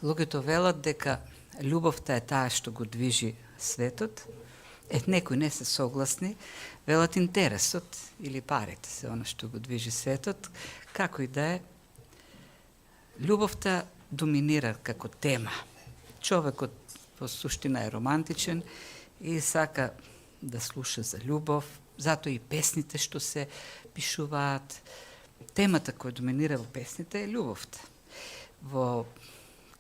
луѓето велат дека љубовта е таа што го движи светот. Некои не се согласни, велат интересот или парите се оно што го движи светот. Како и да е, љубовта доминира како тема. Човекот во суштина е романтичен и сака да слуша за љубов, затоа и песните што се пишуваат. Темата која доминира во песните е љубовта. Во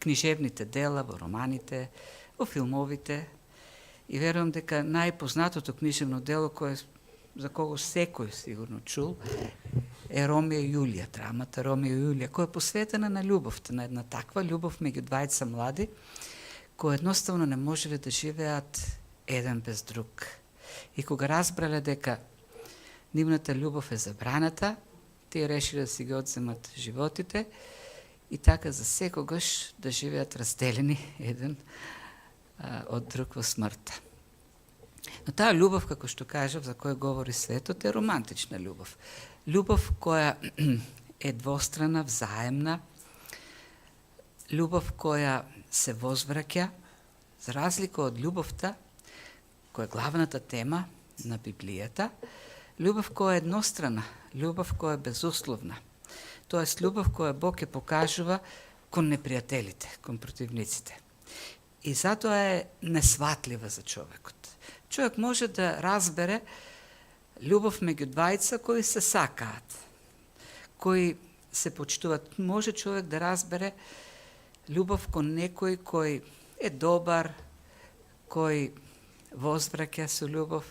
книжевните дела, во романите, во филмовите. И верувам дека најпознатото книжевно дело за кого секој сигурно чул е Ромео и Јулија, драмата Ромео и Јулија, која е посветена на љубовта, на една таква љубов меѓу двајца млади, кои едноставно не можеле да живеат еден без друг. И кога разбрале дека нивната љубов е забраната, тие решиле да си ги одземат животите и така за секогаш да живеат разделени еден од друг во смртта. Но таа љубов, како што кажав, за која говори светот, е романтична љубов. Љубов која е двострана, взаемна, љубов која се возвраќа, за разлика од љубовта, која е главната тема на Библијата, љубов која е еднострана, љубов која е безусловна. Тоест, љубов која Бог ја покажува кон непријателите, кон противниците. И затоа е несватлива за човекот. Човек може да разбере љубов меѓу двајца кои се сакаат, кои се почитуваат. Може човек да разбере љубов кон некој кој е добар, кој возвраќа со љубов,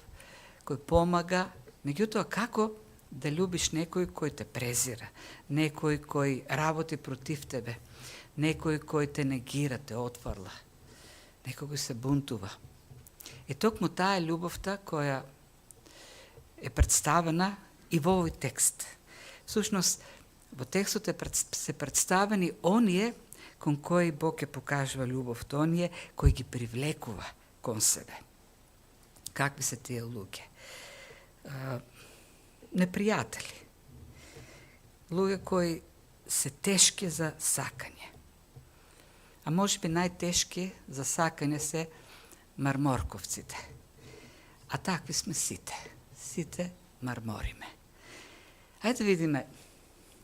кој помага. Меѓутоа, како да љубиш некој кој те презира, некој кој работи против тебе, некој кој те негира, те отврла, некој кој се бунтува. И токму таа е љубовта која е представена и во овој текст. Всушност, во текстот се представени оние кон кои Бог ја покажува љубовта, оние кои ги привлекува кон себе. Какви се тие луѓе? Непријатели. Луѓе кои се тешки за сакање. А можеби најтешки за сакање се марморковците. А такви сме сите. Сите мармориме. Ајде видиме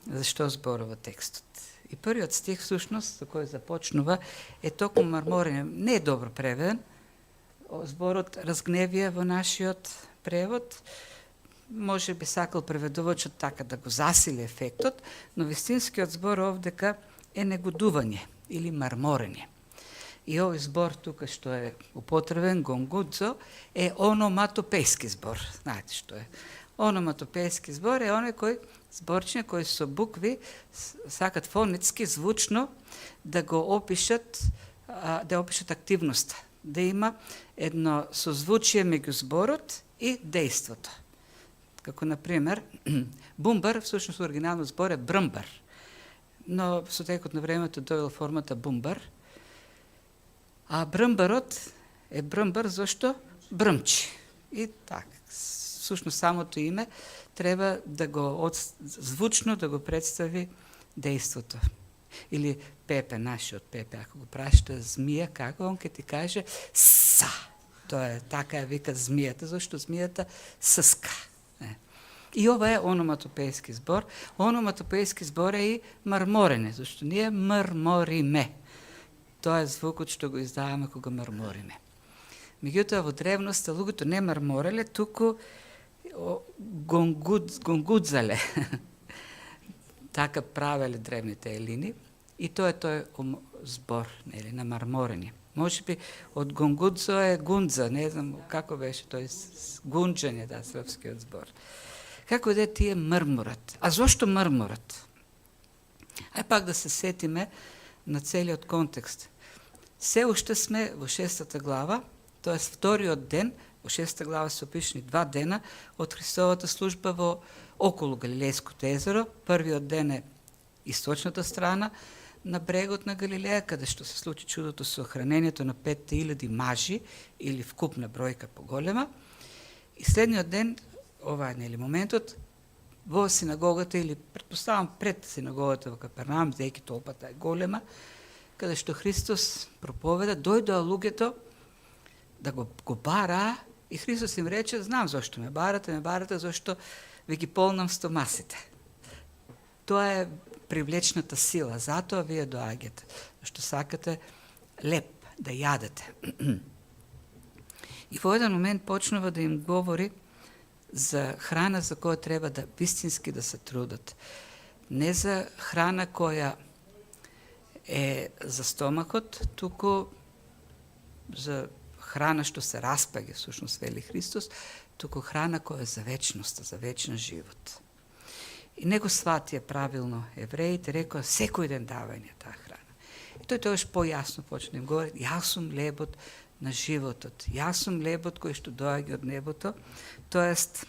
зашто зборува текстот. И првиот стих, всушност, за кој започнува, е токму марморине. Не е добро преведен. Зборот разгневија во нашиот превод. Може би сакал преведувачот така да го засили ефектот, но вистинскиот збор овдека е негодување или марморење. И овој збор тука што е употребен, гонгудзо, е ономатопејски збор. Знаете што е? Ономатопејски збор е оној кој зборчиња кои со букви сакат фонетски, звучно да го опишат, да опишат активноста, да има едно созвучие меѓу зборот и дејството. Како, например, бумбар, всушност оригинално збор е брмбар, но со текот на времето дојдел формата бумбар, а брмбарот е брмбар зашто брмчи. И така, всушност самото име треба да го звучно да го представи дејството. Или Пепе, нашиот Пепе, ако го прашта змија, како он ке ти каже са. Тоа е, така ја вика змијата, зашто змијата съска. И ова е ономатопејски збор. Ономатопејски збор е и марморене, зашто ние мрмориме. Тоа е звукот што го издаваме кога мрмориме. Меѓутоа, во древноста луѓето не мармореле, туку гонгудзале. Така правеле древните елини. И тоа е тој збор, нели, на марморење. Може би од гонгудзо е гундза, не знам како беше тој гунџање, да, српскиот збор. Како да тие мрморат? А зошто мрморат? Ај пак да се сетиме на целиот контекст. Се уште сме во 6 глава, тоа е вториот ден, во 6 глава се опишани 2 дена од Христовата служба во околу Галилејското езеро. Првиот ден е источната страна на брегот на Галилеја, каде што се случи чудото со хранењето на 5000 мажи или вкупна бројка поголема. И следниот ден, ова е нели моментот, во синагогата или предпоставам пред синагогата во Капернаум, дејќи толпата е голема, каде што Христос проповеда, дојдоа луѓето да го бара и Христос им рече, знам зашто ме барате зашто ви ги полнам стомасите. Тоа е привлечната сила, затоа вие доаѓате, зашто сакате леп да јадете. И во еден момент почнува да им говори за храна за која треба да вистински да се трудат. Не за храна која е за стомакот, туку за храна што се распаѓа, всушност вели Христос, туку храна која е за вечноста, за вечен живот. И не го сватија правилно евреите, рекоа секој ден давање таа храна. И тој тогаш појасно почна им говори, јас сум лебот на животот, јас сум лебот кој што доаѓа од небото, тоест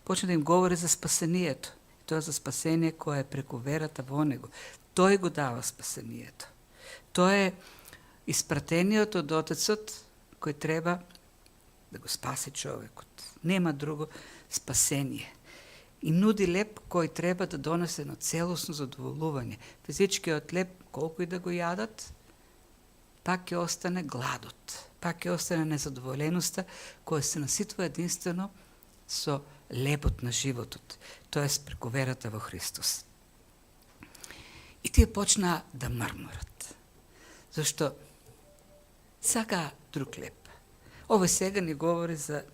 почна да им говори за спасението. Тоа за спасение кое е преку верата во него. Тој го дава спасението. Тоа е испратениот од Отецот кој треба да го спаси човекот. Нема друго спасение. И нуди леп кој треба да донесе на целосно задоволување. Физичкиот леп, колку и да го јадат, пак ќе остане гладот, пак ќе остане незадоволеноста која се наситува единствено со лебот на животот, тоест преку верата во Христос. И тие почнаа да мрморат, зашто сакаа друг леп. Овој сега ни говори за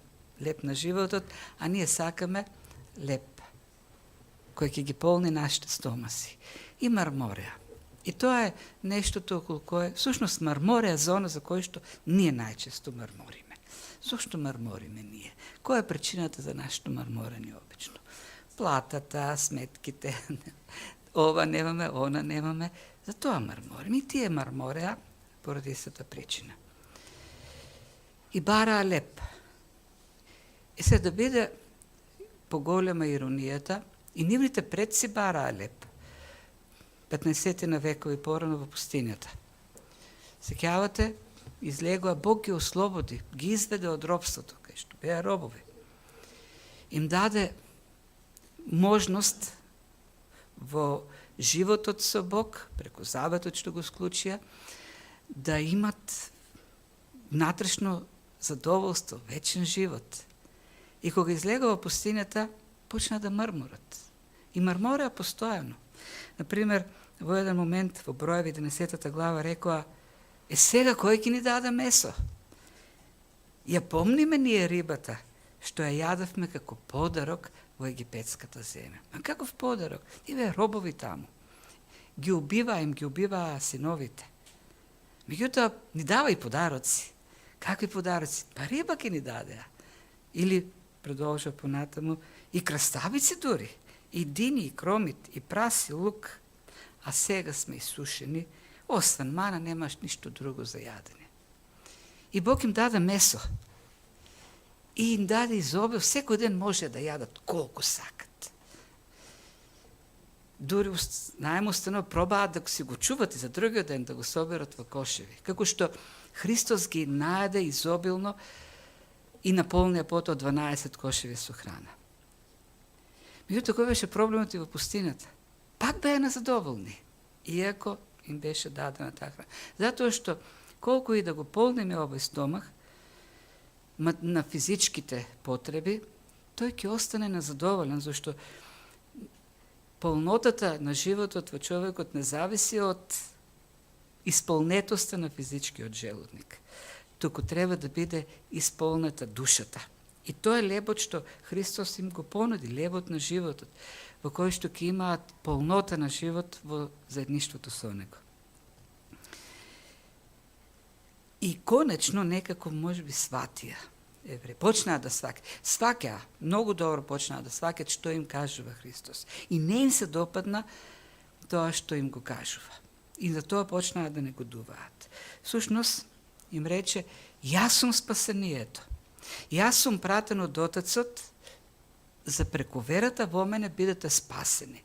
леп на животот, а ние сакаме леп кој ќе ги полни нашите стомаси. И мрмореа. И тоа е нештото околу кое, всушност мрмореа зона за кој што ние најчесто мрмориме. Зошто мрмориме ние? Која е причината за нашето мрморење обично? Платата, сметките, ова немаме, она немаме, за тоа мрмориме. И тие мрмореа поради истата причина. И бараа леп. И се да биде поголема иронијата, и нивните предци бараа леп. 15 на векови порано во пустинјата. Сеќавате, излегоа, Бог ги ослободи, ги изведе од робството, кај што беа робови. Им даде можност во животот со Бог, преку заветот што го склучија, да имат внатрешно задоволство, вечен живот. И кога излегоа во пустинјата, почна да мрморат. И мрмореа постојано. Например, во еден момент во Броеви 11 глава рекоа, сега кој ќе ни даде месо? Ја помниме ние рибата, што ја јадевме како подарок во египетската земја. А каков подарок? Ние робови таму. Ги убиваа синовите. Меѓутоа, ни дава и подароци. Какви подароци? Па риба ќе ни дадеа. Или, продолжа понатаму, и краставици дури, и дини, и кромит, и праси, лук. А сега сме исушени, освен мана немаш ништо друго за јадење. И Бог им даде месо. И им даде изобил, секој ден може да јадат колку сакат. Дури најмостано пробаат да си го чуват и за другиот ден да го соберат во кошеви. Како што Христос ги најде изобилно и наполнија потоа 12 кошеви со храна. Меѓутоа, кој беше проблемот и во пустината? Пак беа незадоволни, иако им беше дадена таа храна. Затоа што, колку и да го полниме овој стомах, на физичките потреби, тој ќе остане незадоволен, зашто полнотата на животот во човекот не зависи од исполнетоста на физичкиот желудник. Туку треба да биде исполнета душата. И тоа е лебот што Христос им го понуди, лебот на животот, во кој што ќе имаат полнота на живот во заедништвото со него. И конечно некако можеби сватија евреи, почнаа да сваќаа, многу добро почнаа да сваќаат што им кажува Христос. И не им се допадна тоа што им го кажува. И за тоа почнаа да негодуваат. Всушност им рече, јас сум спасението. Јас сум пратен од Отецот, за преку верата во мене бидете спасени.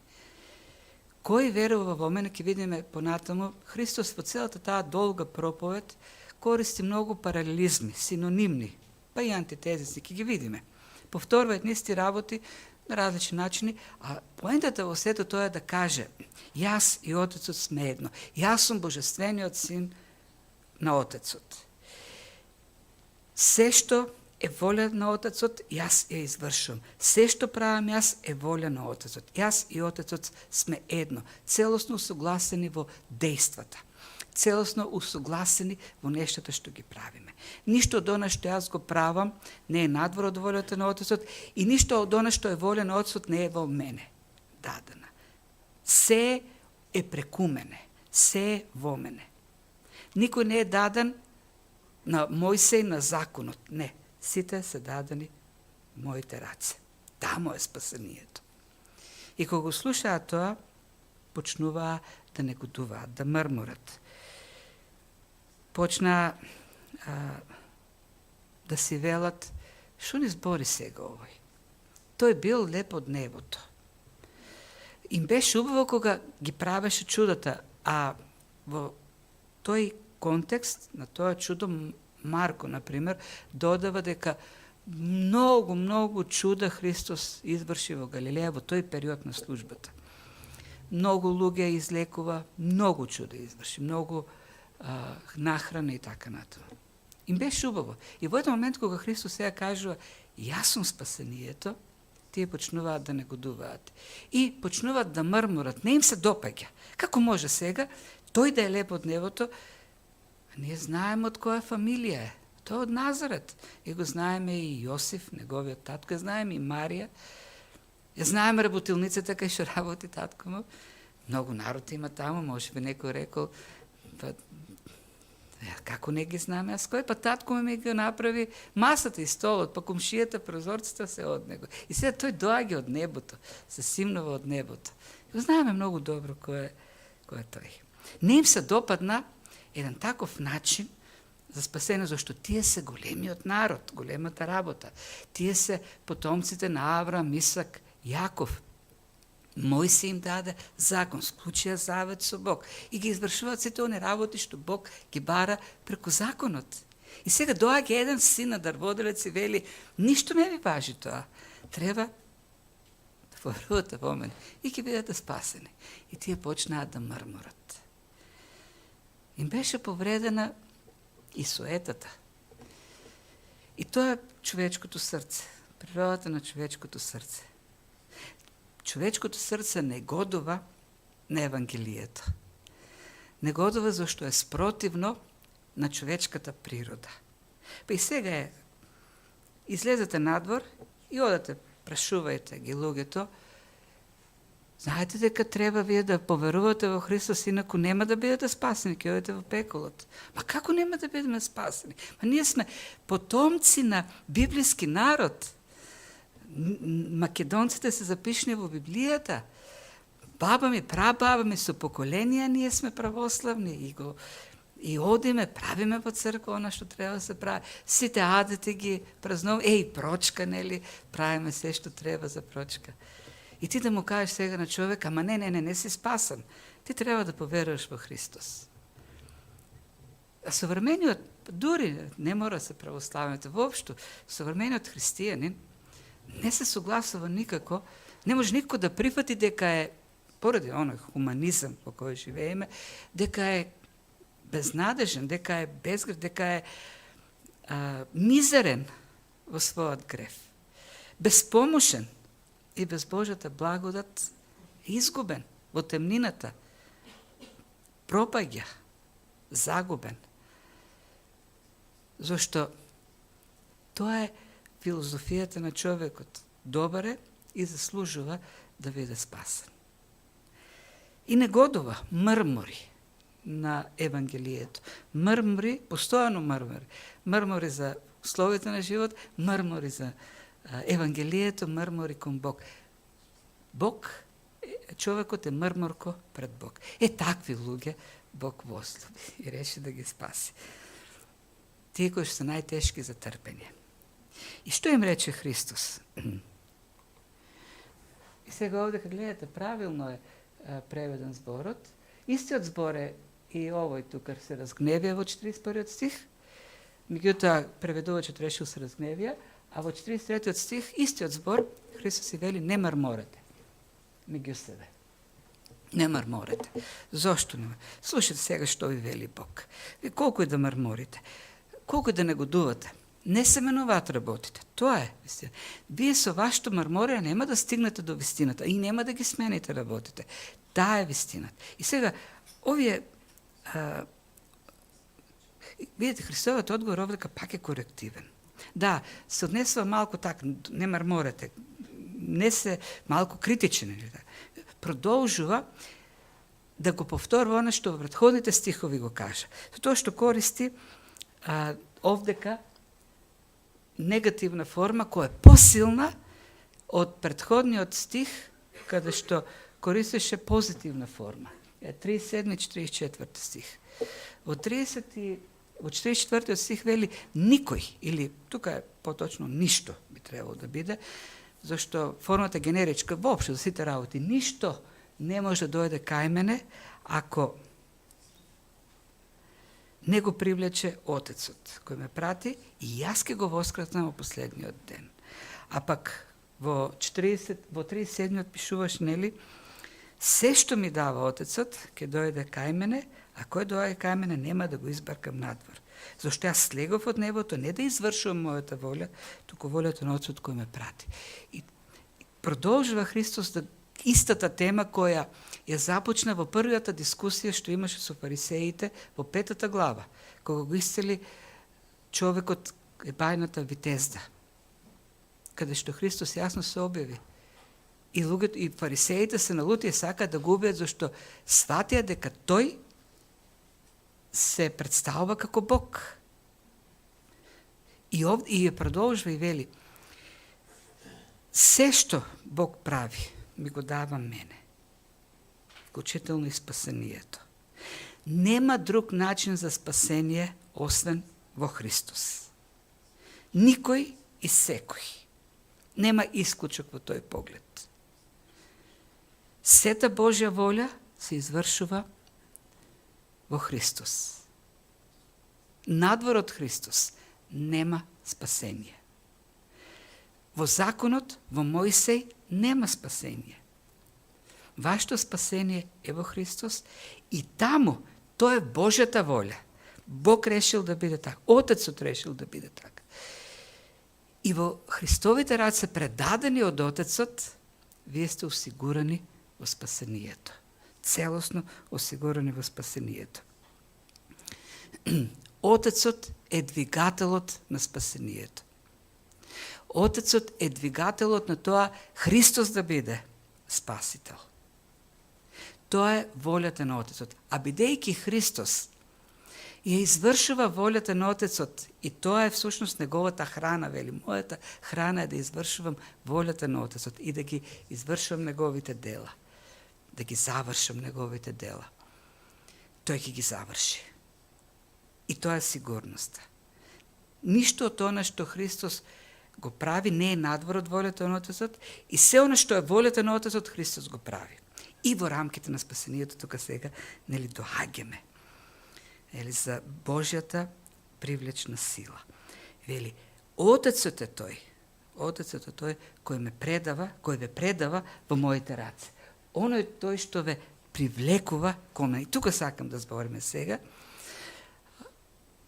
Кој верува во мене, ќе видиме понатаму, Христос во целата таа долга проповед користи многу паралелизми, синонимни, па и антитезиси, ќе ги видиме. Повторува еднисти работи на различни начини, а поентата во сето тоа е да каже јас и Отецот сме едно. Јас сум божествениот син на Отецот. Се што е воля на Отецот, јас ја извршувам. Се што правам јас е воля на Отецот. Јас и Отецот сме едно, целосно усогласени во дејствата, целосно усогласени во нештата што ги правиме. Ништо од она што јас го правам не е надвор од волјата на Отецот и ништо од она што е воля на Отецот не е во мене дадена. Се е преку мене, се е во мене. Никој не е даден на Мојсеј на законот, не. Сите се дадени моите раце. Тамо е спасението. И кога го слушаат тоа, почнуваа да негодуваат, да мрморат. Почна да си велат, шо ни збори сега овој? Тој бил леп од небото. Им беше убаво кога ги правеше чудата, а во тој контекст на тоа чудо Марко, например, додава дека многу чуда Христос изврши во Галилеја во тој период на службата. Многу луѓе излекува, многу чуда изврши, многу нахрана и така натаму. Им беше убаво. И во еден момент кога Христос сега кажува јас сум спасението, тие почнуваат да негодуваат. И почнуваат да мрморат, не им се допаѓа. Како може сега тој да е леп од небото? Ние знаеме од која фамилија е. Тоа од Назарет. И го знаеме и Јосиф, неговиот татко, знаеме и Марија. Ја знаеме работилницата кај што работи татко му. Многу народ има таму, може би некој рекол, па, како не ги знаме, аз кој? Па татко ми ги направи масата и столот, па комшијата, прозорците се од него. И сега тој доаѓа од небото, се симнува од небото. И го знаеме многу добро кој е тој. Не им се допадна еден таков начин за спасение, зашто тие се големиот народ, големата работа. Тие се потомците на Авраам, Исак, Јаков. Мојсей им даде закон, склучија завет со Бог и ги извршуваат сите они работи што Бог ги бара преку законот. И сега доаѓа еден син на дарводелец и вели, ништо не ви важи тоа. Треба да поверувате во мене и ќе бидете спасени. И тие почнаат да мрморат. Им беше повредена и суетата. И тоа е човечкото срце, природата на човечкото срце. Човечкото срце негодува на Евангелието. Негодува зашто е спротивно на човечката природа. Па и сега излезете надвор и одете, прашувајте ги луѓето, знаете дека треба вие да поверувате во Христос, инаку нема да бидете спасени, ќе одите во пеколот. Ма како нема да бидеме спасени? Ма ние сме потомци на библиски народ. Македонците се запишени во Библијата. Баба ми, прабаба ми, со поколенија ние сме православни и одиме, правиме во црква она што треба да се прави. Сите адете ги празнуваме, прочка, нели, правиме се што треба за прочка. И ти да му кажеш сега на човек, ама не си спасан. Ти треба да поверуваш во Христос. А современиот, дури не мора се православните воопшто, современиот христијанин не се согласува никако, не може никако да прифати дека е, поради оној хуманизам во кој живееме, дека е безнадежен, дека е безгрев, дека е мизерен во својот грев, безпомошен и без Божјата благодат изгубен во темнината, пропаѓа, загубен. Зошто тоа е филозофијата на човекот. Добар е и заслужува да биде спасен. И негодува, мрмори на Евангелието. Мрмори, постојано мрмори. Мрмори за условите на живот, мрмори за Евангелието, мрмори кон Бог. Бог, човекот е мрморко пред Бог. Такви луѓе Бог возлюби и реши да ги спаси. Тие кои се најтешки за трпење. И што им рече Христос? И сега овде, кога гледате, правилно е преведен зборот. Истиот збор е и овој тука се разгневија во 41 стих. Меѓутоа, преведувачот решил се разгневија, А во 43 стих, истиот збор, Христос си вели, не марморете меѓу себе. Не марморете. Зошто не? Слушайте сега што ви вели Бог. Ви колку и да марморите, колку и да негодувате, не семенуваат работите. Тоа е вистина. Вие со вашето марморење нема да стигнете до вистината и нема да ги смените работите. Таа е вистината. И сега, овие видите, Христовиот одговор овдека пак е корективен. Да, се однесува малку така, не марморете, не се малку критичен. Продолжува да го повторува она што во претходните стихови го кажа. Тоа што користи овдека негативна форма која е посилна од претходниот стих каде што користеше позитивна форма. 37-44 стих. Во 44 стих вели никој, или тука е поточно ништо би требало да биде, зашто формата генеричка воопшто за сите работи, ништо не може да дојде кај мене ако не го привлече Отецот кој ме прати и јас ке го воскреснам во последниот ден. А пак во 37 пишуваш, нели, се што ми дава Отецот ке дојде кај мене, а кој доаѓа кај мене нема да го избаркам надвор. Зашто јас слегов од небото не да извршувам мојата волја, туку волјата на Отецот кој ме прати. И продолжува Христос да истата тема која ја започна во првата дискусија што имаше со фарисеите во 5 глава, кога го исцели човекот бајната витезда, каде што Христос јасно се објави. И луѓето и фарисеите се налути и сакаат да го убијат зашто сватија дека тој се представува како Бог. И ја продолжува и вели: се што Бог прави, ми го дава мене, вклучително и спасението. Нема друг начин за спасение освен во Христос. Никој и секој. Нема исклучок во тој поглед. Сета Божја волја се извршува во Христос. Надвор од Христос нема спасение. Во законот, во Мојсей, нема спасение. Вашето спасение е во Христос и таму, тоа е Божјата волја. Бог решил да биде така. Отецот решил да биде така. И во Христовите раце предадени од Отецот, вие сте осигурани во спасението. Целосно осигурани во спасението. Отецот е двигателот на спасението. Отецот е двигателот на тоа Христос да биде спасител. Тоа е волјата на Отецот. А бидејќи Христос ја извршува волјата на Отецот и тоа е всушност неговата храна, вели, мојата храна е да извршувам волјата на Отецот и да ги извршувам неговите дела. Да ги завршам неговите дела. Тој ќе ги заврши. И тоа е сигурноста. Ништо од она што Христос го прави не е надвор од волјата на Отецот и се она што е волјата на Отецот Христос го прави. И во рамките на спасението тука сега нели доаѓаме. Ели за Божјата привлечна сила. Вели, Отецот е тој кој ме предава, кој ве предава во моите раце. Оно е тој што ве привлекува кон мене. И тука сакам да збориме сега.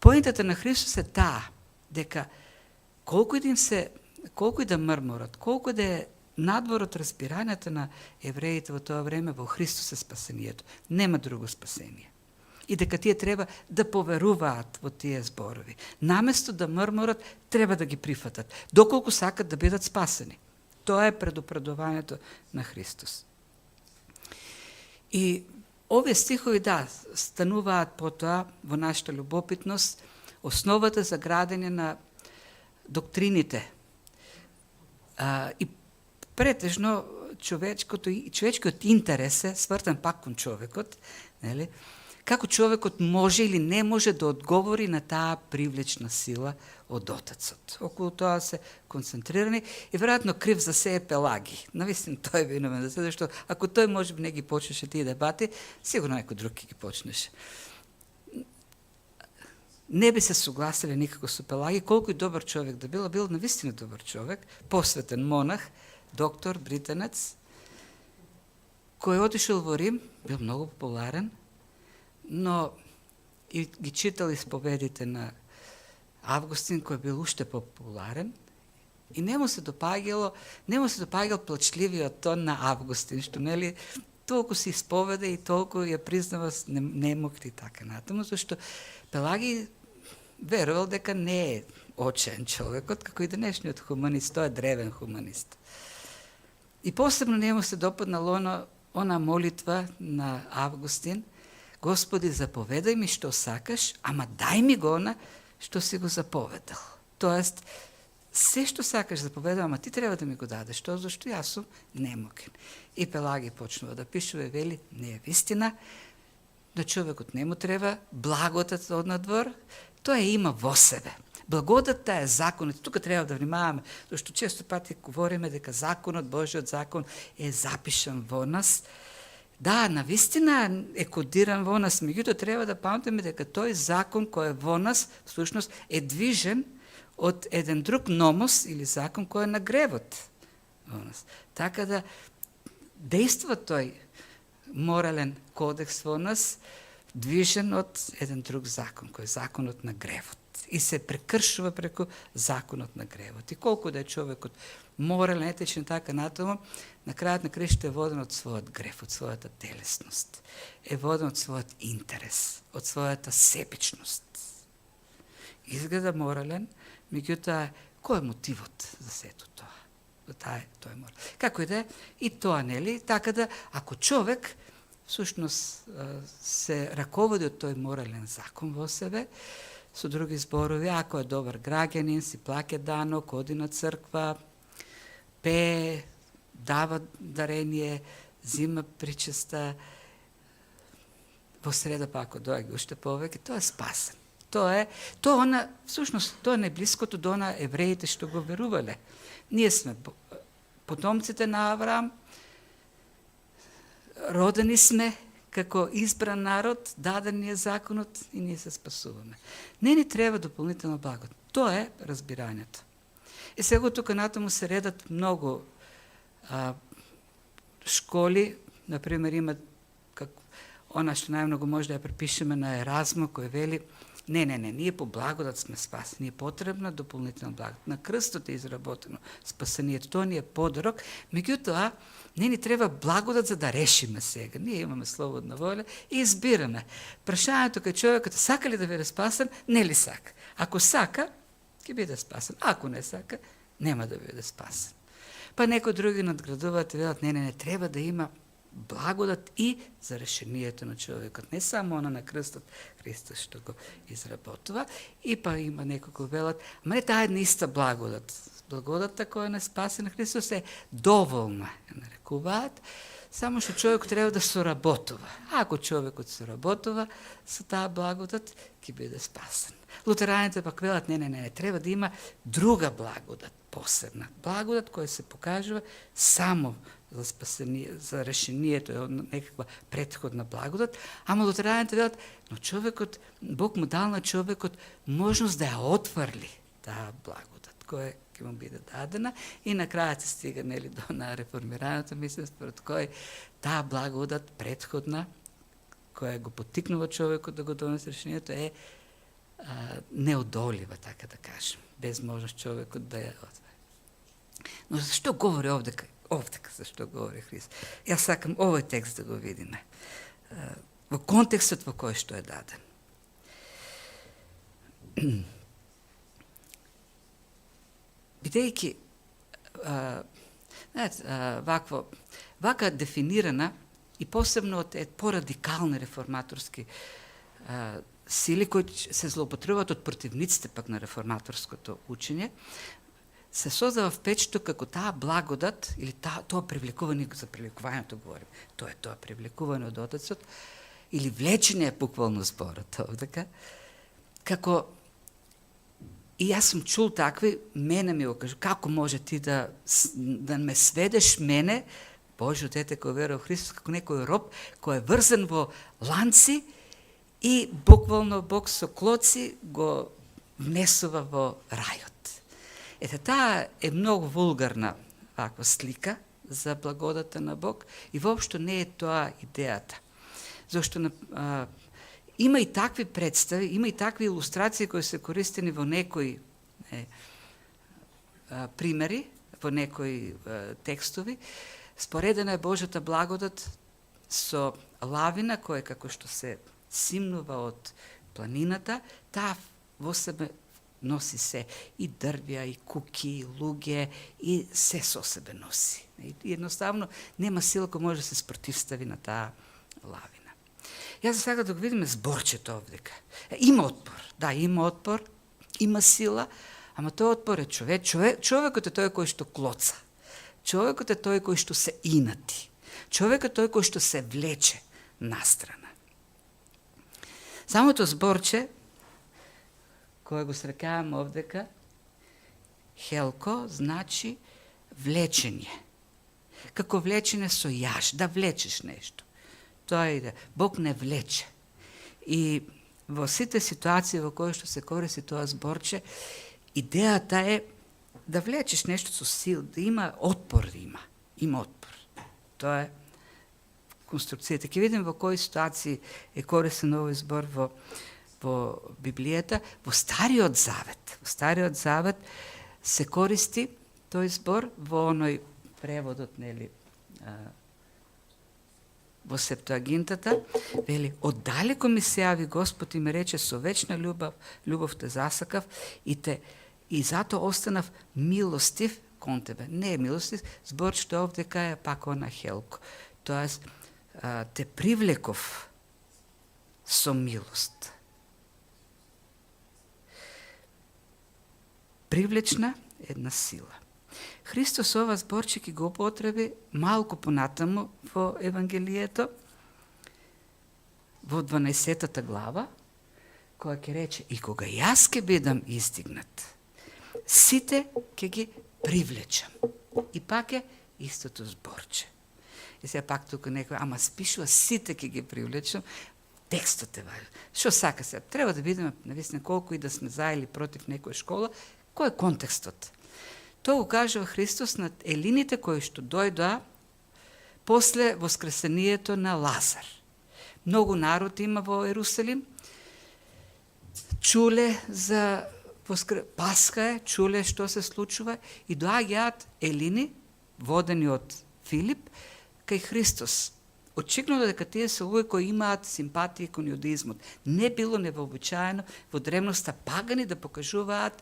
Поентата на Христос е таа, дека колку и да мрморат, колку да е надвор од разбирањата на евреите во тоа време, во Христос е спасението. Нема друго спасение. И дека тие треба да поверуваат во тие зборови. Наместо да мрморат, треба да ги прифатат, доколку сакат да бидат спасени. Тоа е предупредувањето на Христос. И овие стихови, да, стануваат потоа во нашата љубопитност, основата за градење на доктрините. И претежно човечкиот интерес е свртен пак кон човекот, нели? Како човекот може или не може да одговори на таа привлечна сила од Отецот. Околу тоа се концентрирани и веројатно крив за се е Пелаги. Навистина тој е виновен за се, зашто ако тој може би не ги почнеше тие дебати, сигурно некој друг ќе ги почнеше. ne bi se suglasili nikako su Pelagi, koliko je dobar čovjek da bilo naistinu dobar čovjek, posveten monah, doktor, Britanac, koji je otišao u Rim, bio mnogo popularan, no i čitali spovedite na Avgustin, koji je bio ušte popularan, i njemu se dopagalo plačljivije od to na Avgustin, što neli toliko si ispovede i toliko je priznava ne mogli tako na tomu, zašto Pelagi veroval дека не е očajan čovjek, kako i današnji humanist, to je dreven humanist. I posebno njemu se dopadnala ona molitva na Avgustin, Gospodi, zapovedaj mi što sakaš, ama daj mi go ona što si go zapovedal. To jest, sve što sakaš zapovedal, ama ti treba da mi go dadeš, to zašto ja sam nemogen. I Pelagi počnuva da pišuje, veli, ne je istina, da čovjek od njemu treba blagodat od nadvor, to je ima vo sebe. Благодата е законот. Тука треба да внимаваме, зашто често пати говориме дека законот, Божиот закон е запишан во нас. Да, навистина е кодиран во нас, меѓутоа треба да памтиме дека тој закон кој е во нас, всушност е движен од еден друг номос или закон кој е на гревот во нас. Така да дејства тој морален кодекс во нас, движен од еден друг закон, кој е законот на гревот. И се прекршува преку законот на гревот. И колку да е човекот морален, етичен, така натаму, на крајот на крајшто е воден од својот грев, од својата телесност. Е воден од својот интерес, од својата себичност. Изгледа морален, меѓутоа, кој е мотивот за сето тоа? Тоа е морал. Како и да е, и тоа, нели? Така да, ако човек всушност се раководи од тој морален закон во себе, со други зборови, ако е добар граѓанин, си плаќа данок, оди на црква, пее, дава дарение, зима причеста, во среда па ако доаѓа уште повеќе, тоа е спасен. Тоа е најблиското до на евреите што го верувале. Ние сме потомците на Авраам, родени сме како избран народ, даден ни е законот и ние се спасуваме. Не ни треба дополнителна благодат. Тоа е разбирањето. И сега тука натаму се редат многу школи, например има она што најмногу може да ја препишеме на Еразмо, кој вели не, ние по благодат сме спасени, ние потребна дополнителна благодат. На крстот е изработено спасението, тоа ни е подарок, меѓутоа не ни треба благодат за да решиме сега. Ние имаме слободна воля и избираме. Прашањето кај човекот сака ли да биде спасен, не ли сака. Ако сака, ќе биде спасен. Ако не сака, нема да биде спасен. Па некои други надградуваат и велат, не, треба да има благодат и за решението на човекот. Не само она на крстот, Христос што го изработува. И па има некои кои велат, ама не таа една иста благодат. Благодата која не спаси на Христос е доволна, ја нарекуваат, само што човек треба да соработува. Ако човекот соработува со таа благодат, ќе биде спасен. Лутераните пак велат, не, треба да има друга благодат, посебна. Благодат која се покажува само за спасение, за решението е некаква претходна благодат, ама лутераните велат, но човекот, Бог му дал на човекот можност да ја отврли таа благодат, која ќе му биде дадена и на крајот се стига нели до на реформираното мислење според кој таа благодат претходна која го поттикнува човекот да го донесе решението е неодолива, така да кажем, без можност човекот да ја отвори. Но зашто говори овде зашто говори Христ? Јас сакам овој текст да го видиме во контекстот во кој што е даден. Бидејќи вака дефинирана и посебно од порадикални реформаторски сили кои се злоупотребуваат од противниците пак на реформаторското учење, се создава впечаток како таа благодат или тоа привлекување, за привлекувањето говорим, тоа привлекување од Отецот или влечење буквално зборот овдека, како и јас сум чул такви, мене ми го кажу, како може ти да ме сведеш мене, Божјо дете кој верува во Христос, како некој роб кој е врзан во ланци и буквално Бог со клоци го внесува во рајот. Ете, таа е многу вулгарна ваква слика за благодата на Бог и воопшто не е тоа идејата. Зашто има и такви представи, има и такви илустрации кои се користени во некои примери, во некои текстови. Споредена е Божјата благодат со лавина која како што се симнува од планината, таа во себе носи се и дрвја, и куки, и луѓе, и се со себе носи. И едноставно нема сила која може да се спротивстави на таа лавина. Јас за сега да го видиме зборчето овдека. Има отпор, да, има отпор, има сила, ама тој отпор е човекот е тој кој што клоца. Човекот е тој кој што се инати. Човекот е тој кој што се влече настрана. Самото зборче, кое го срекаваме овдека, хелко, значи влечење. Како влечење со јаш, да влечеш нешто. Тоа е Бог не влече. И во сите ситуации во кои што се користи тоа зборче, идејата е да влечеш нешто со сил, да има отпор, има отпор. Тоа е конструкцијата. Ќе видим во кои ситуации е користен овој збор во Библијата. Во Стариот Завет. Во Стариот Завет се користи тој збор во оној преводот, нели, во Септуагинтата, вели, оддалеко ми се јави Господ и ме рече, со вечна љубов те засакав и затоа останав милостив кон тебе. Не е милостив, збор што овдека е пак она хелко. Тоест, те привлеков со милост. Привлечна една сила. Христос ова зборче ќе го употреби малку понатаму во Евангелието, во 12-та глава, која ќе рече, и кога јас ќе бидам издигнат, сите ќе ги привлечам. И пак е истото зборче. И сега пак тука некој, ама спишува сите ќе ги привлечам, текстот е важен. Што сака се? Треба да видиме, навистина, колку и да сме за или против некоја школа, кој е контекстот? Тоа го кажува Христос на елините кои што дојдоа после воскресението на Лазар. Многу народ има во Ерусалим, чуле за Пасха е, чуле што се случува и доаѓаат елини, водени од Филип, кај Христос. Очекнува дека тие се луѓе кои имаат симпатија кон јудаизмот. Не било невообичаено во древноста пагани да покажуваат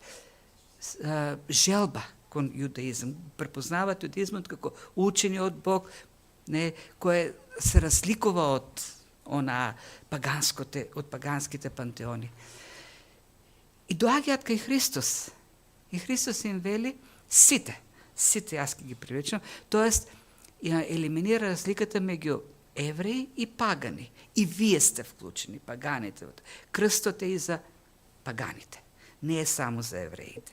желба кон јудаизм. Препознаваат јудаизмот како учење од Бог, кое се разликува од паганските пантеони. И доаѓаат кај Христос. И Христос им вели сите јас ќе ги привлечам, тоест елиминира разликата меѓу евреи и пагани. И вие сте вклучени, паганите. Крстот е и за паганите. Не е само за евреите.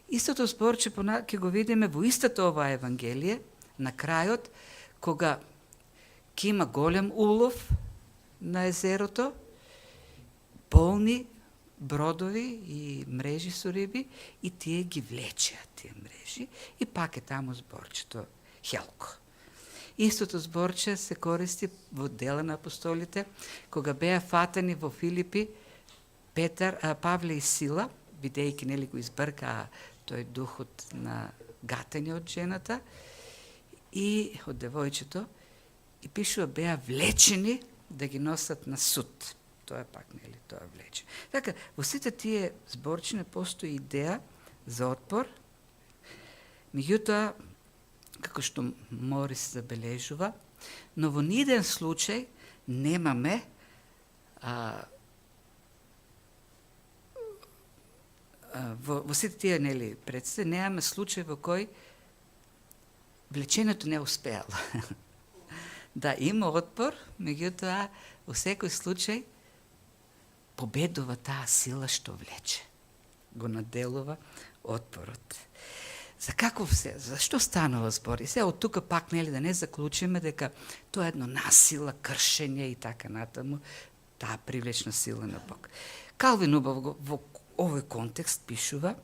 Истото зборче ќе го видиме во истата ова Евангелие, на крајот, кога ќе има голем улов на езерото, полни бродови и мрежи со риби, и тие ги влечеат тие мрежи, и пак е таму зборчето хелко. Истото зборче се користи во Дела на апостолите, кога беа фатани во Филипи Павле и Сила, бидејќи нели го избркаа тој духот на гатење од жената и од девојчето, и пишува беа влечени да ги носат на суд. Тоа е пак, нели, тоа влече. Така, во сите тие зборчине постои идеја за отпор, меѓутоа, како што Морис забележува, но во ниеден случај немаме во сите тие, нели, представи, немаме случај во кој влечењето не успеало. Да, има отпор, меѓутоа, во секој случај победува таа сила што влече. Го наделува отпорот. За каков се? Зашто станува збор? И се од тука пак, нели, да не заклучиме дека тоа е едно насила, кршење и така натаму. таа привлечна сила на Бог. Калвин убаво во овој контекст пишува,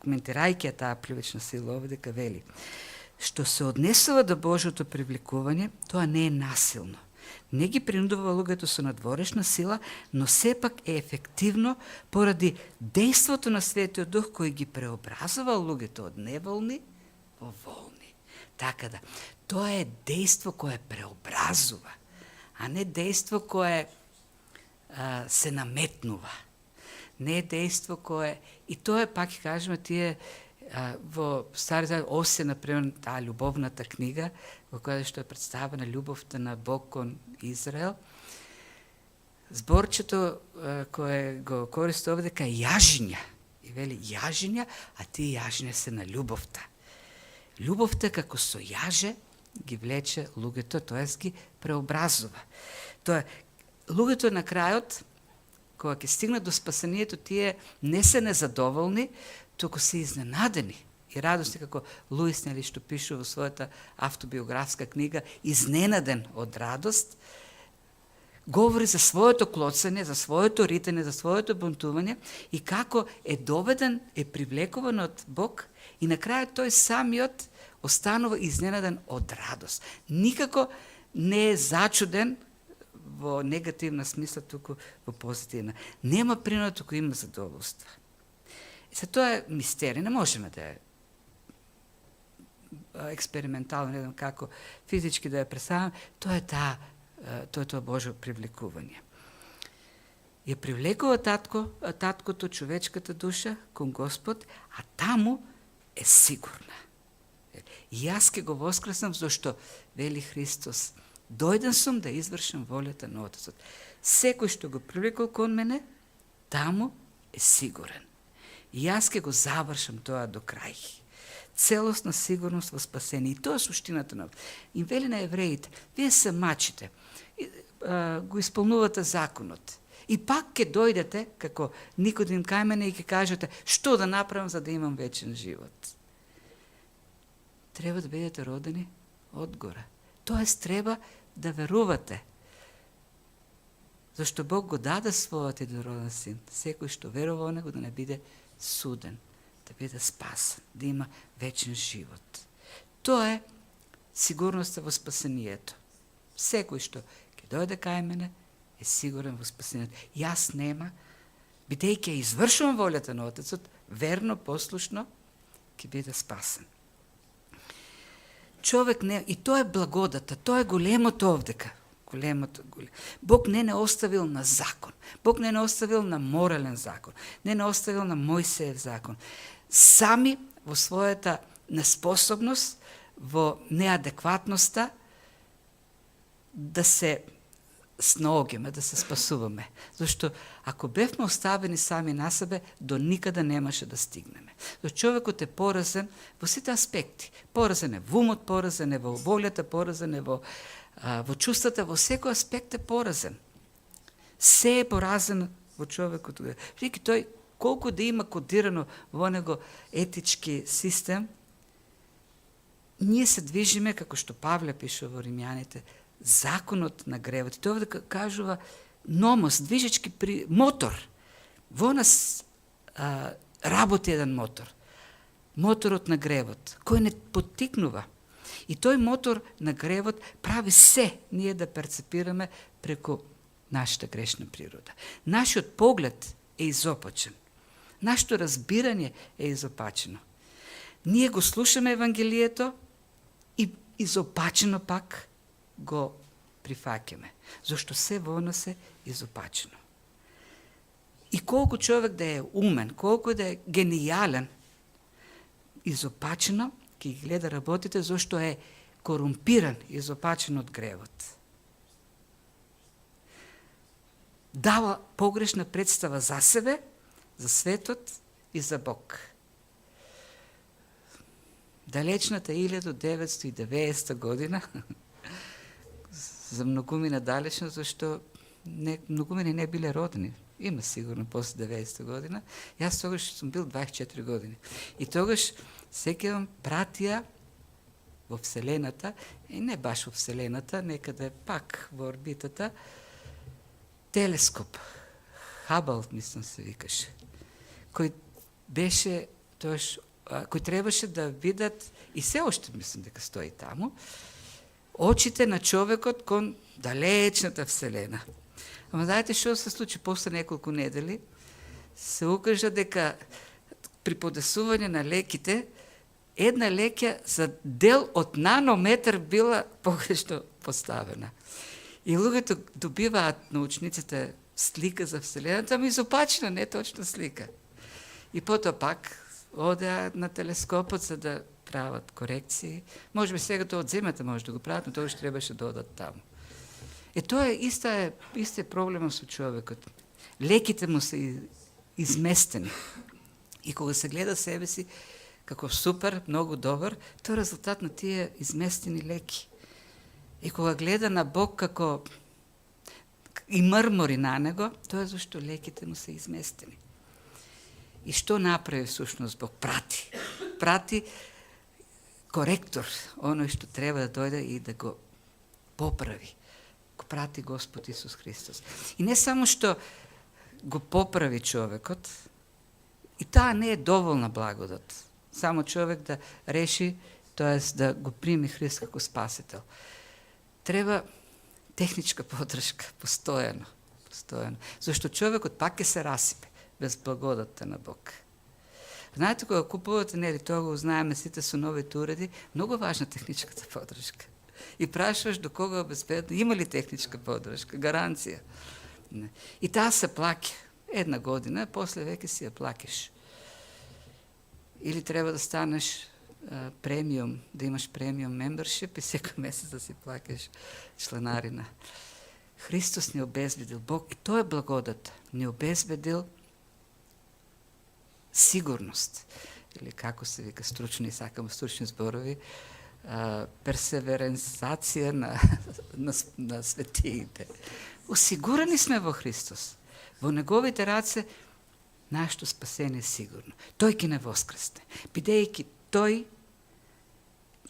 коментирајќи таа привлечна сила овде, дека вели: што се однесува до Божјото привлекување, тоа не е насилно. Не ги принудува луѓето со надворешна сила, но сепак е ефективно поради дејството на Светиот Дух кој ги преобразува луѓето од неволни во волни. Така да, тоа е дејство кое преобразува, а не дејство кое се наметнува. Не е дејство кое... И тоа е, пак ќе кажеме, тие во Стариот Завет, Осе, например, таа љубовната книга, во која што е представена љубовта на Бог кон Израел, зборчето кое го користи овде дека јажиња. И вели јажиња, а тие јажиња се на љубовта. Љубовта како со јаже ги влече луѓето, тоест ги преобразува. Тоа луѓето на крајот, кога ќе стигнат до спасението, тие не се незадоволни, туку се изненадени и радосни, како Луис, нели, што пише во својата автобиографска книга, изненаден од радост, говори за своето клоцање, за своето ритење, за своето бунтување и како е доведен, е привлекуван од Бог и на крајот тој самиот останува изненаден од радост. Никако не е зачуден во негативна смисла, туку во позитивна. Нема принуда, туку има задоволство. Се тоа е мистерија, не можеме да е експериментално, не знам како физички да ја представам, тоа е тоа Божјо привлекување. Ја привлекува таткото, човечката душа кон Господ, а таму е сигурна. И јас ке го воскреснам, зашто вели Христос: дојден сум да извршам волјата на Отецот. Секој што го привлекол кон мене, таму е сигурен. И јас ке го завршам тоа до крај. Целосна сигурност во спасение. И тоа е суштината на... И вели на евреите: вие се мачите, го исполнувате законот. И пак ке дојдете, како Никодим кај мене, и ке кажете: што да направам за да имам вечен живот? Треба да бидете родени одгоре. Тоест, треба да верувате. Зашто Бог го даде својот единороден син. Секој што верува во него да не биде суден, да биде спасен, да има вечен живот. Тоа е сигурноста во спасението. Секој што ќе дојде кај мене е сигурен во спасението. Јас нема, бидејќи извршувам волјата на Отецот, верно, послушно, ќе биде спасен. Човек не... И тоа е благодата, тоа е големото овдека. Бог не оставил на закон. Бог не оставил на морален закон. Не оставил на Мојсеев закон. Сами во својата неспособност, во неадекватноста да се снаогиме, да се спасуваме. Зашто ако бевме оставени сами на себе, до никада немаше да стигнеме. Зашто човекот е поразен во сите аспекти. Поразен е во умот, поразен е во волјата, поразен е во чувствата, во секој аспект е поразен. Се е поразен во човекот. Вики тој, колку да има кодирано во него етички систем, ние се движиме, како што Павле пише во Римјаните, законот на гревот. И тоа да кажува номос, движечки мотор. Во нас работи еден мотор. Моторот на гревот, кој не поттикнува. И тој мотор на гревот прави се ние да перцепираме преку нашата грешна природа. Нашиот поглед е изопачен. Нашето разбирање е изопачено. Ние го слушаме Евангелието и изопачено пак го прифаќаме. Зашто се во нас е изопачено. И колку човек да е умен, колку да е генијален, изопачено ќе ги гледа работите, зашто е корумпиран, изопачен од гревот. Дава погрешна представа за себе, за светот и за Бог. Далечната 1990 година, за многумина далечна, зашто многумини не биле родени. Има сигурно после 90 година. Јас тогаш сум бил 24 години. И тогаш секјавам пратија во Вселената, и не баш во Вселената, некаде пак во орбитата, телескоп, Хабъл, мислам се викаше, кој требаше да видат, и се още мислам дека стои таму, очите на човекот кон далечната Вселена. Ама знаете што се случи после неколку недели? Се укажа дека при подесување на леките, една лекја за дел од нанометар била погрешно поставена. И луѓето добиваат, научниците, слика за Вселената, ама изопачена, не точна слика. И потоа пак одеа на телескопот за да прават корекции. Може би сега тоа од земјата може да го прават, но тоа што требаше да одат таму. И тоа е исте проблемот со човекот. Леките му се изместени. И кога се гледа себе си како супер, многу добар, тоа е резултат на тие изместени леки. И кога гледа на Бог како и мрмори на него, тоа е зашто леките му се изместени. И што направи всушност Бог? Прати коректор, оној што треба да дојде и да го поправи. Го прати Господ Исус Христос. И не само што го поправи човекот, и таа не е доволна благодат. Само човек да реши, тоест да го прими Христ како спасител. Треба техничка поддршка, постојано. Зашто човекот пак ќе се расипе без благодатта на Бог. Знаете, кога купувате, нели, тоа го знаеме сите со новите уреди, многу важна техничката поддршка. И прашуваш до кога обезбедно, има ли техничка поддршка, гаранција. И таа се плаќа една година, после веќе си ја плакиш. Или треба да станеш премиум, да имаш премиум мембершип и секој месец да си плакаш чланарина. Христос ни обезбедил, Бог, и тоа е благодат, ни обезбедил сигурност. Или како се вика стручни, сакам стручни зборови, персеверенсација на светиите. Осигурани сме во Христос. Во неговите раце нашето спасение е сигурно. Тој ќе не воскресне, бидејќи тој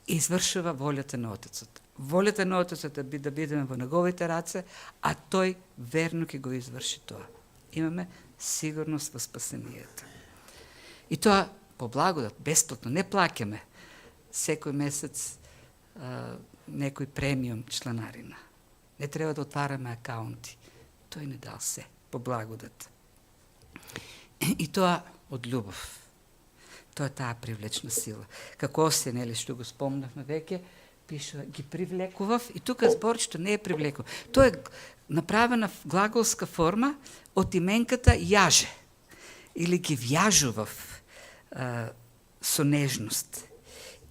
извршува волјата на Отецот. Волјата на Отецот е да бидеме во неговите раце, а тој верно ќе го изврши тоа. Имаме сигурност во спасението. И тоа по благодат, бесплатно, не плаќаме секој месец некој премиум чланарина. Не треба да отвараме акаунти. Тој не дал се, по благодат. И тоа од љубов. Тоа е таа привлечна сила. Како се, нели, што го спомнавме веќе, пише, ги привлекував, и тука зборчето не е привлекував. Тоа е направена глаголска форма од именката јаже. Или ги вјажував со нежност.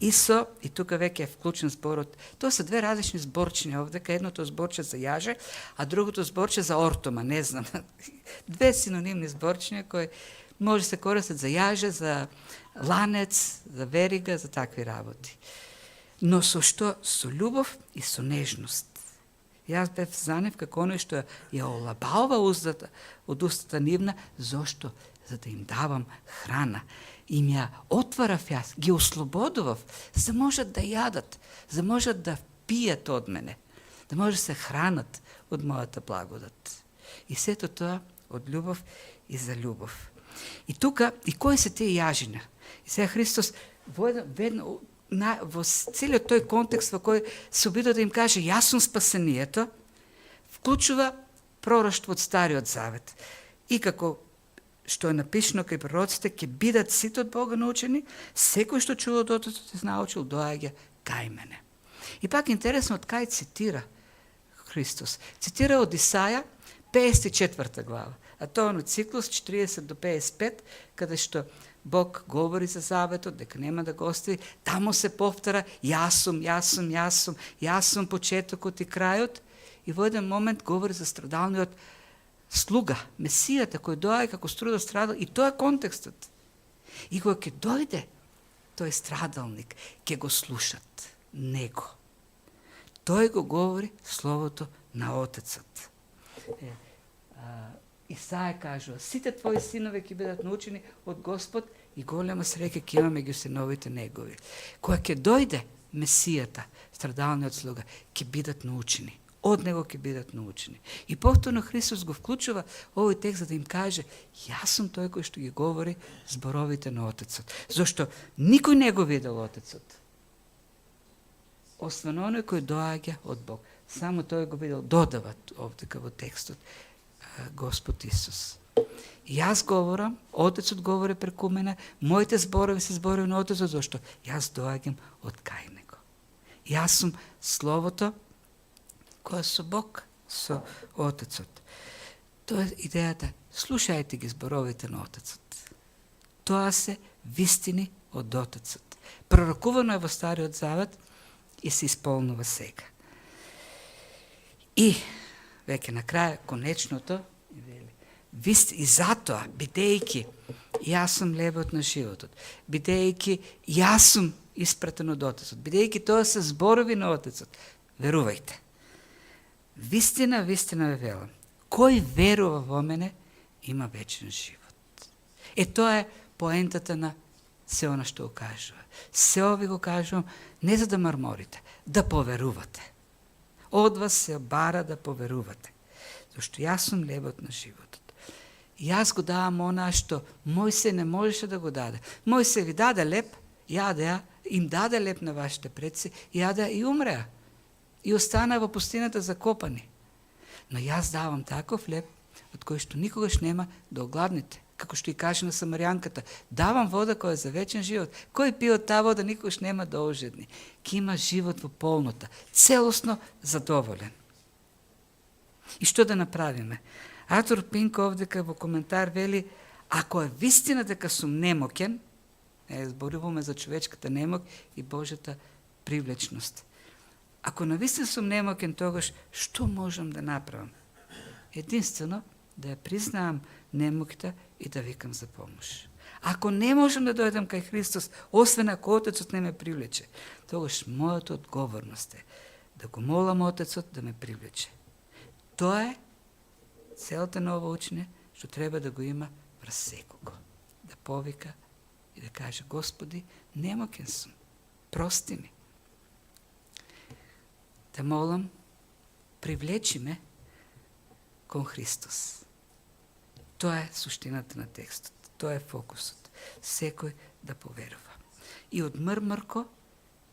И тука веќе е вклучен зборот. Тоа се две различни зборчиња овдека, едното зборче за јаже, а другото зборче за ортома, не знам. Две синонимни зборчиња кои може се користат за јаже, за ланец, за верига, за такви работи. Но со што? Со љубов и со нежност. Јас бев занев како оној што ја олабава устата од устата нивна, зошто? За да им давам храна. Им ја отварав јас, ги ослободував, за можат да јадат, за можат да пијат од мене, да може да се хранат од мојата благодат. И сето тоа од љубов и за љубов. И тука, и кои се тие јажина? И сега Христос во целиот тој контекст во кој се обидува да им каже јас сум спасението, вклучува пророштво од Стариот Завет. И како што е напишано кај пророците, ќе бидат сите од Бога научени, секој што чува од Отецот и научил, доаѓа кај мене. И пак интересно од кај цитира Христос. Цитира од Исаја, 54 глава. А тоа е циклус 40 до 55, каде што Бог говори за заветот, дека нема да го остави. Тамо се повтара јас сум почетокот и крајот. И во еден момент говори за страдалниот слуга, Месијата, кој доаѓа како струда страдал, и тоа е контекстот. И кога ќе дојде тој страдалник, ќе го слушат него. Тој го говори словото на Отецот. Исаја кажува, сите твои синови ќе бидат научени од Господ и голема среќа ќе имаме меѓу синовите негови. Кога ќе дојде Месијата, страдалниот слуга, ќе бидат научени Од него ќе бидат научени. И повторно Христос го вклучува овој текст за да им каже, јас сум тој кој што ги говори зборовите на Отецот. Зошто никој не го видел Отецот. Освен оној кој доаѓа од Бог. Само тој го видел, додава овдека во текстот Господ Исус. Јас говорам, Отецот говори преку мене, моите зборови се зборови на Отецот, зашто јас доаѓам од кај него. Јас сум Словото кој е со Бог, со Отецот. Тоа е идејата. Слушајте ги зборовите на Отецот. Тоа се вистини од Отецот. Пророкувано е во Стариот Завет и се исполнува сега. И веќе на крај конечното и затоа, бидејќи јас сум лебот на животот, бидејќи јас сум испратен од Отецот, бидејќи тоа се зборови на Отецот, верувајте. Вистина, вистина ве велам, кој верува во мене, има вечен живот. Тоа е поентата на се она што го кажува. Се ови го кажувам не за да марморите, да поверувате. Од вас се бара да поверувате. Зашто јас сум лебот на животот. Јас го давам она што Мојсе не можеше да го даде. Мојсе ви даде леп, јадеа, им даде леп на вашите предци, јадеа и умреа. И останаа во пустината закопани. Но јас давам таков леп, од кој што никогаш нема да огладните. Како што и каже на Самарјанката, давам вода која е за вечен живот. Кој пие од таа вода никогаш нема да ожедни. Ки има живот во полнота, целосно задоволен. И што да направиме? Артур Пинк овдека во коментар вели, ако е вистина дека сум немоќен, зборуваме за човечката немок и Божјата привлечност. Ако навистина сум немоќен, тогаш што можам да направам? Единствено да ја признаам немокта и да викам за помош. Ако не можам да дојдам кај Христос, освен ако Отецот не ме привлече, тогаш мојата одговорност е да го молам Отецот да ме привлече. Тоа е целата на ова учење, што треба да го има врз секого. Да повика и да каже, Господи, немоќен сум, прости ми. Да молам, привлечи ме кон Христос. Тоа е суштината на текстот, тоа е фокусот. Секој да поверува. И од мрмрко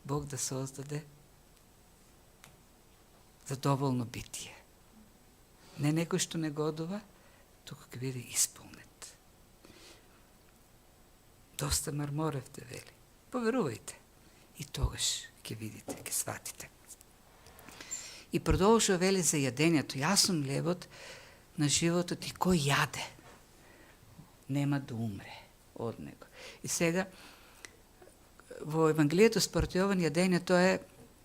Бог да создаде задоволно битие. Не некој што не годува, туку ќе биде исполнет. Доста марморевте, вели. Поверувајте. И тогаш ќе видите, ќе сватите. И продолжува вели за јадењето. Јас сум лебот на животот и кој јаде нема да умре од него. И сега во Евангелието според Јован јадењето е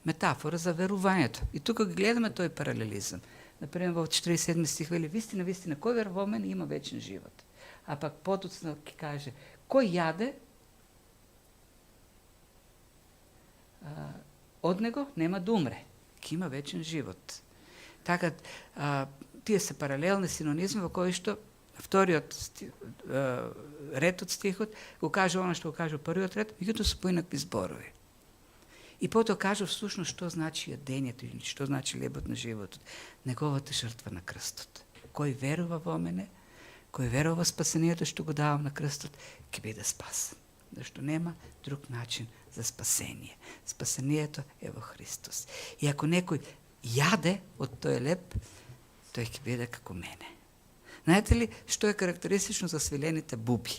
метафора за верувањето. И тука гледаме тој паралелизам. Например, во 47 стих вели, вистина, вистина, кој верува во мене има вечен живот. А пак потоцно ќе каже, кој јаде од него нема да умре, ќе има вечен живот. Така, тие се паралелни синонизми во кои што вториот ред од стихот го каже она што го каже првиот ред, меѓутоа се поинакви зборови. И потоа кажа всушност што значи јадењето или што значи лебот на животот. Неговата жртва на крстот. Кој верува во мене, кој верува во спасението што го давам на крстот, ќе биде спасен. Зашто нема друг начин за спасение. Спасението е во Христос. И ако некој јаде од тој леб, тој ќе биде како мене. Знаете ли што е карактеристично за свилените буби?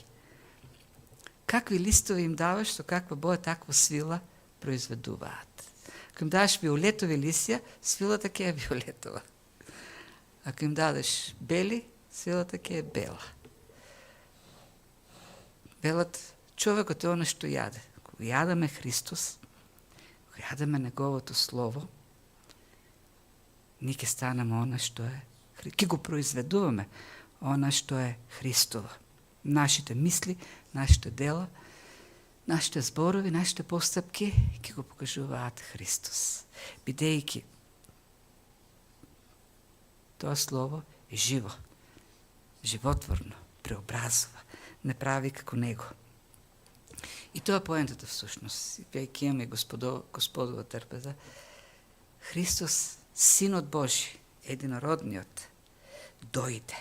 Какви листови им даваш, со каква боја, таква свила произведуваат. Ако им дадеш виолетови лисја, свилата ќе е виолетова. Ако им дадеш бели, свилата ќе е бела. Велат, човекот е оно што јаде. Кога јадаме Христос, кога јадаме Неговото Слово, ние ќе станеме оно што е, ќе го произведуваме, оно што е Христово. Нашите мисли, нашите дела, нашите зборови, нашите постапки ќе го покажуваат Христос. Бидејќи тоа слово е живо, животворно, преобразува, не прави како него. И тоа е поентата всушност. Веќе имаме Господова трпеза. Христос Синот Божи, единородниот, дојде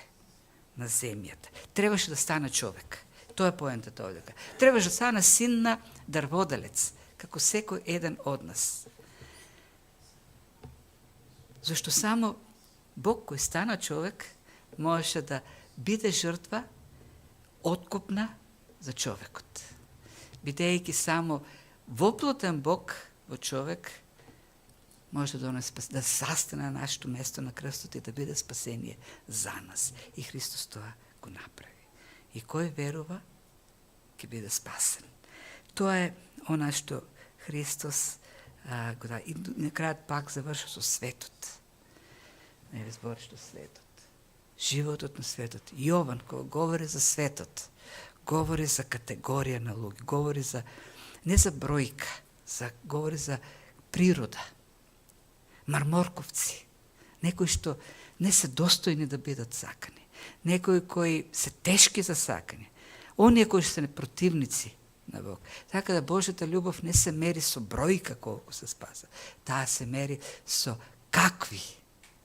на земјата. Требаше да стане човек. Тоа е поентата овде. Требаше да стане син на дарводелец, како секој еден од нас. Зашто само Бог кој стана човек можеше да биде жртва откупна за човекот. Бидејќи само воплотен Бог во човек може да да застане на нашето место на крстот и да биде спасение за нас. И Христос тоа го направи. И кој верува, ќе биде спасен. Тоа е она што Христос го да. И на крајот пак завршува со светот. Не ви збори што светот. Животот на светот. Јован, кога говори за светот, говори за категорија на луѓе, говори за не за бројка, говори за природа. Марморковци, некои што не се достојни да бидат сакани, некои кои се тешки за сакање, оние кои се непротивници на Бог. Така да Божјата љубов не се мери со бројка колку се спаса, таа се мери со какви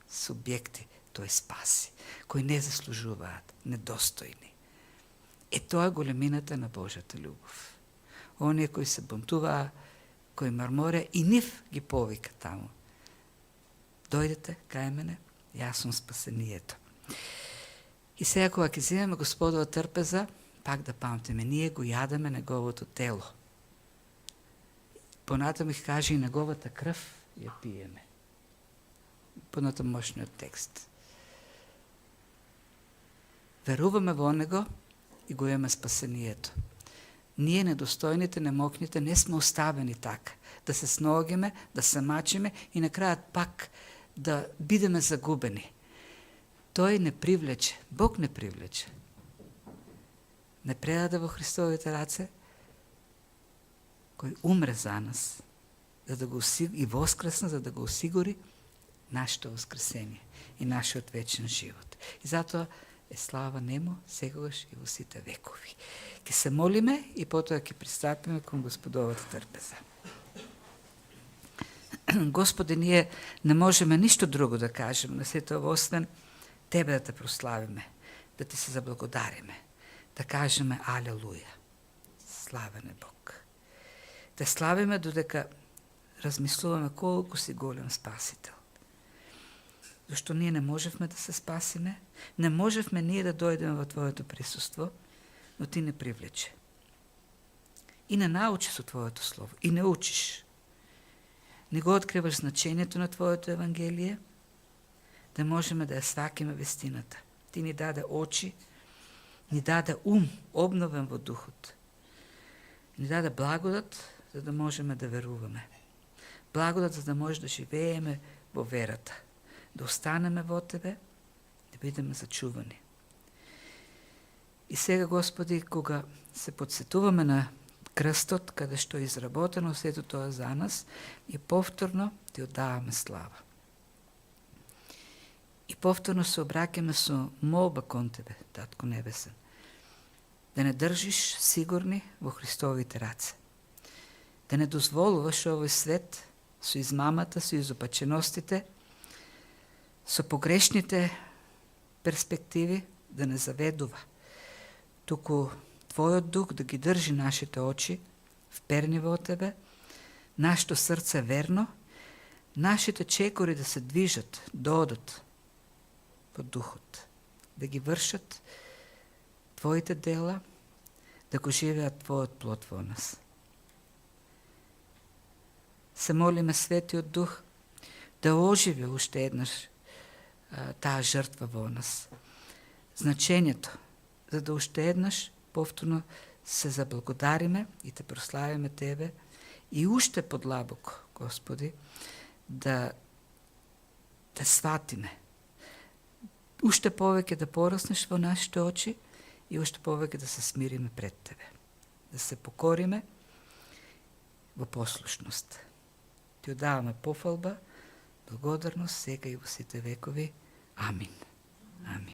субјекти тој спаси, кои не заслужуваат, недостојни. Тоа е големината на Божјата љубов. Оние кои се бунтуваа, кои марморе и нив ги повика таму. Дојдете кај мене, јас сум спасението. И сега кога ќе земеме Господова трпеза, пак да памтиме, ние го јадеме неговото тело. Понатаму их каже и неговата крв ја пиеме. Понатамошниот текст. Веруваме во него и го имаме спасението. Ние недостојните, немокните не сме оставени така, да се сногиме, да се мачиме и на крајот пак да бидеме загубени. Тој не привлече, Бог не привлече. Не предаде во Христовите раце, кој умре за нас, за да го и воскресна, за да го осигури нашето воскресение и нашиот вечен живот. И затоа е слава нему секогаш и во сите векови. Ке се молиме и потоа ќе пристапиме кон Господовата трпеза. Господи, ние не можеме ништо друго да кажеме на сето ово, освен Тебе да те прославиме, да Ти се заблагодариме, да кажеме Алелуја, славен е Бог. Да славиме додека размислуваме колку си голем спасител. Зашто ние не можевме да се спасиме, не можевме ние да дојдеме во Твоето присуство, но Ти не привлече. И не научи со Твоето Слово, и не учиш. Не го откриваш значението на Твоето Евангелие, да можеме да ја свакиме вестината. Ти ни даде очи, ни даде ум, обновен во духот. Ни даде благодат, за да можеме да веруваме. Благодат, за да може да живееме во верата. Да останеме во Тебе, да бидеме зачувани. И сега, Господи, кога се подсетуваме на крстот, каде што е изработено сето тоа за нас, и повторно Ти оддаваме слава. И повторно се обраќаме со молба кон Тебе, Татко Небесен, да не држиш сигурни во Христовите раце, да не дозволуваш овој свет со измамата, со изопаченостите, со погрешните перспективи да не заведува, туку Твојот дух да ги држи нашите очи вперни во Тебе, нашето срце верно, нашите чекори да се движат, да одат во духот, да ги вршат Твоите дела, да го живеат Твојот плод во нас. Се молиме Светиот Дух да оживи уште еднаш таа жртва во нас. Значењето, за да уште еднаш повторно се заблагодариме и Те прославиме Тебе и уште подлабоко, Господи, да сватиме. Уште повеќе да пораснеш во нашите очи и уште повеќе да се смириме пред Тебе. Да се покориме во послушност. Ти одаваме пофалба, благодарност сега и во сите векови. Амин. Амин.